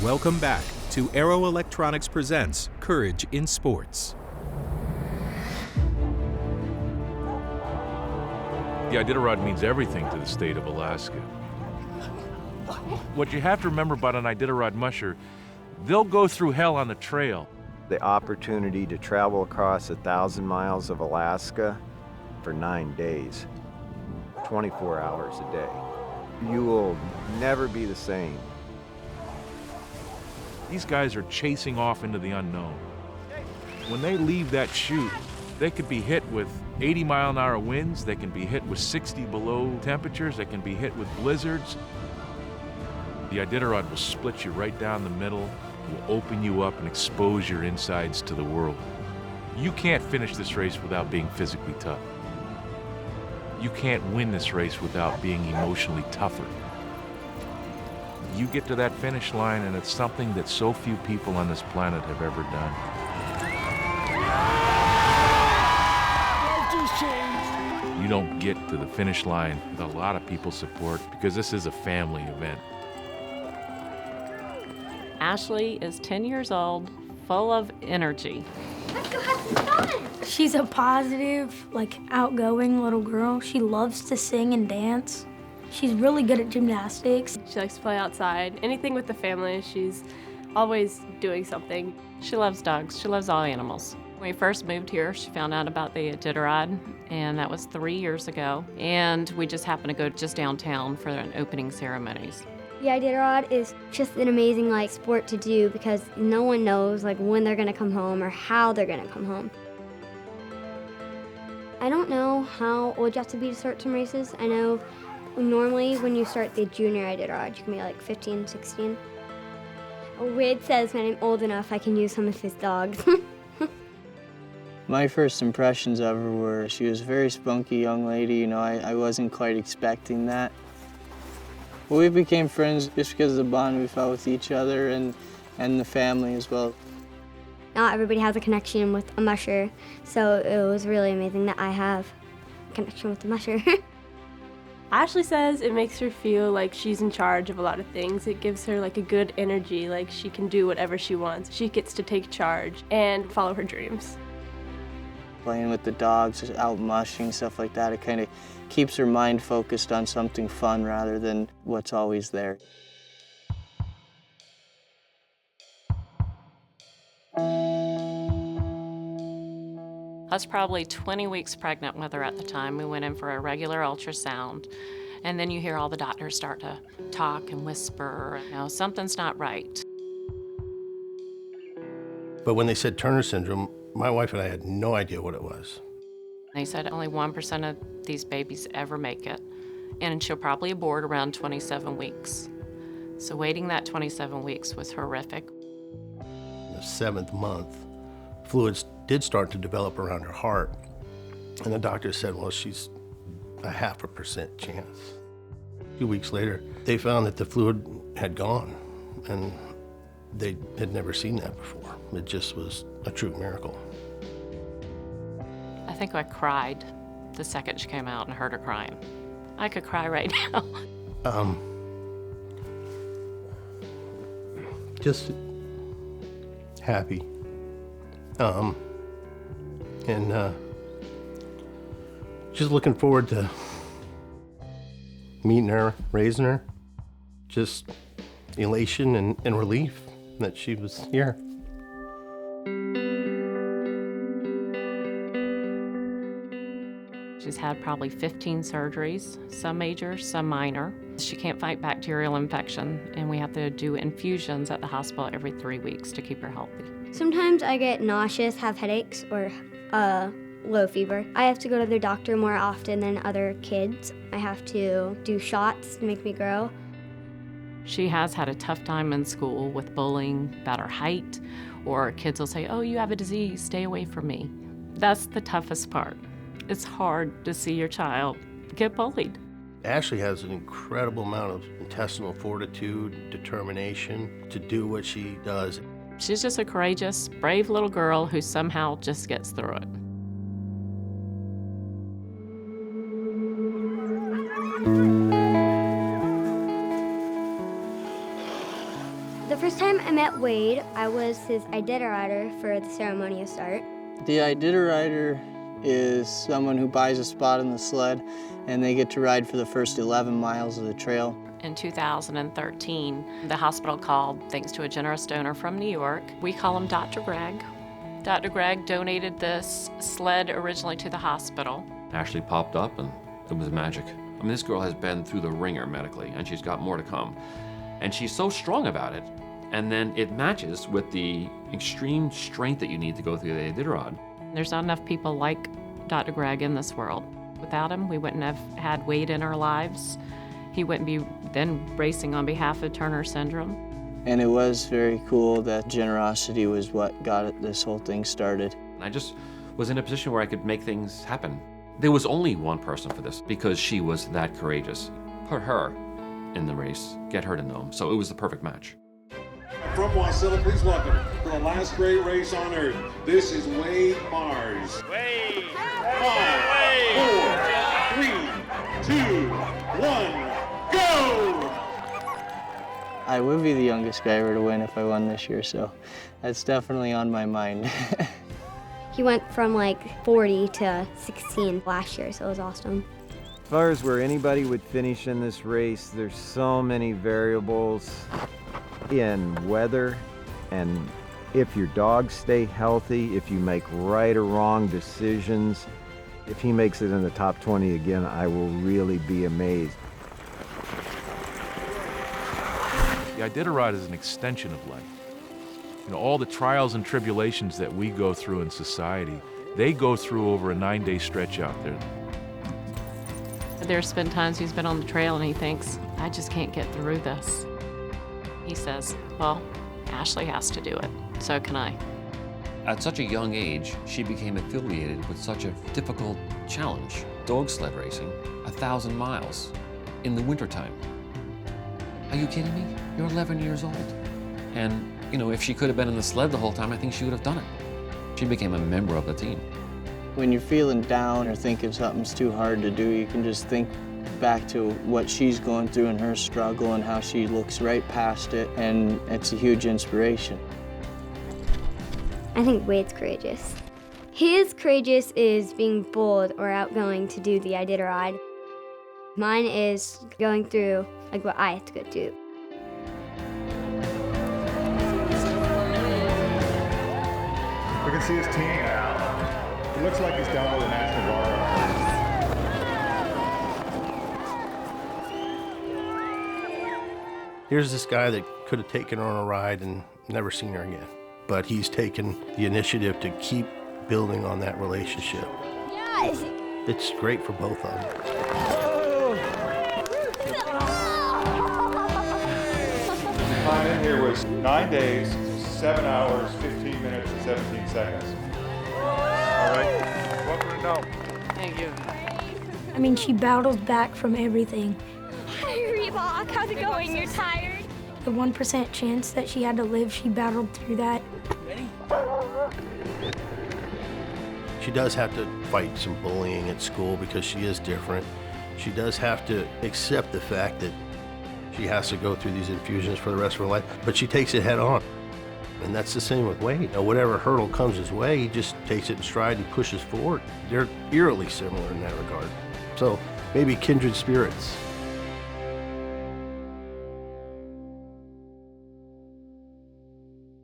Welcome back to Aero Electronics presents Courage in Sports. The Iditarod means everything to the state of Alaska. What you have to remember about an Iditarod musher, they'll go through hell on the trail. The opportunity to travel across 1,000 miles of Alaska for 9 days, 24 hours a day. You will never be the same. These guys are chasing off into the unknown. When they leave that chute, they could be hit with 80-mile-an-hour winds, they can be hit with 60 below temperatures, they can be hit with blizzards. The Iditarod will split you right down the middle, will open you up and expose your insides to the world. You can't finish this race without being physically tough. You can't win this race without being emotionally tougher. You get to that finish line and it's something that so few people on this planet have ever done. You don't get to the finish line with a lot of people's support because this is a family event. Ashley is 10 years old, full of energy. Let's go have some fun. She's a positive, outgoing little girl. She loves to sing and dance. She's really good at gymnastics. She likes to play outside. Anything with the family, she's always doing something. She loves dogs. She loves all animals. When we first moved here, she found out about the Iditarod, and that was 3 years ago. And we just happened to go just downtown for an opening ceremonies. The Iditarod is just an amazing sport to do because no one knows when they're gonna come home or how they're gonna come home. I don't know how old you have to be to start some races. I know normally when you start the junior Iditarod, you can be 15, 16. Wade says when I'm old enough, I can use some of his dogs. My first impressions of her were she was a very spunky young lady. I wasn't quite expecting that. Well, we became friends just because of the bond we felt with each other and the family as well. Not everybody has a connection with a musher, so it was really amazing that I have a connection with the musher. Ashley says it makes her feel like she's in charge of a lot of things. It gives her a good energy, she can do whatever she wants. She gets to take charge and follow her dreams. Playing with the dogs, just out mushing, stuff like that, it kind of keeps her mind focused on something fun rather than what's always there. I was probably 20 weeks pregnant with her at the time. We went in for a regular ultrasound, and then you hear all the doctors start to talk and whisper, something's not right. But when they said Turner syndrome, my wife and I had no idea what it was. They said only 1% of these babies ever make it, and she'll probably abort around 27 weeks. So waiting that 27 weeks was horrific. In the 7th month, fluids did start to develop around her heart, and the doctor said, well, she's a 0.5% chance. 2 weeks later, they found that the fluid had gone, and they had never seen that before. It just was a true miracle. I think I cried the second she came out and heard her crying. I could cry right now. Just happy. And just looking forward to meeting her, raising her. Just elation and relief that she was here. She's had probably 15 surgeries, some major, some minor. She can't fight bacterial infection, and we have to do infusions at the hospital every 3 weeks to keep her healthy. Sometimes I get nauseous, have headaches, or low fever. I have to go to the doctor more often than other kids. I have to do shots to make me grow. She has had a tough time in school with bullying about her height, or kids will say, oh, you have a disease, stay away from me. That's the toughest part. It's hard to see your child get bullied. Ashley has an incredible amount of intestinal fortitude, determination to do what she does. She's just a courageous, brave little girl who somehow just gets through it. The first time I met Wade, I was his Iditarader for the ceremonial start. The Iditarod is someone who buys a spot in the sled and they get to ride for the first 11 miles of the trail. In 2013, the hospital called, thanks to a generous donor from New York. We call him Dr. Greg. Dr. Greg donated this sled originally to the hospital. Ashley popped up and it was magic. I mean, this girl has been through the ringer medically and she's got more to come. And she's so strong about it. And then it matches with the extreme strength that you need to go through the Iditarod. There's not enough people like Dr. Greg in this world. Without him, we wouldn't have had Wade in our lives. He wouldn't be then racing on behalf of Turner syndrome. And it was very cool that generosity was what got this whole thing started. I just was in a position where I could make things happen. There was only one person for this because she was that courageous. Put her in the race, get her to Nome. So it was the perfect match. From Wasilla, please welcome to the last great race on earth. This is Wade Mars. Wade! 5, 4, 3, 2, 1, go! I would be the youngest guy ever to win if I won this year, so that's definitely on my mind. He went from like 40 to 16 last year, so it was awesome. As far as where anybody would finish in this race, there's so many variables in weather, and if your dogs stay healthy, if you make right or wrong decisions. If he makes it in the top 20 again, I will really be amazed. The Iditarod is an extension of life. You know, all the trials and tribulations that we go through in society, they go through over a 9-day stretch out there. There's been times he's been on the trail and he thinks, I just can't get through this. He says, well, Ashley has to do it, so can I. At such a young age, she became affiliated with such a difficult challenge. Dog sled racing, 1,000 miles in the wintertime. Are you kidding me? You're 11 years old. And, you know, if she could have been in the sled the whole time, I think she would have done it. She became a member of the team. When you're feeling down or thinking something's too hard to do, you can just think back to what she's going through and her struggle and how she looks right past it, and it's a huge inspiration. I think Wade's courageous. His courageous is being bold or outgoing to do the Iditarod. Mine is going through like what I have to go through. We can see his team now. It looks like he's down to the National Guard. Here's this guy that could have taken her on a ride and never seen her again. But he's taken the initiative to keep building on that relationship. Yes! It's great for both of them. The time in here was 9 days, 7 hours, 15 minutes, and 17 seconds. All right, welcome to Nome. Thank you. I mean, she battled back from everything. Hi, Reebok. How's it going? You're tired? The 1% chance that she had to live, she battled through that. She does have to fight some bullying at school because she is different. She does have to accept the fact that she has to go through these infusions for the rest of her life, but she takes it head on. And that's the same with Wade. Now, whatever hurdle comes his way, he just takes it in stride and pushes forward. They're eerily similar in that regard. So maybe kindred spirits.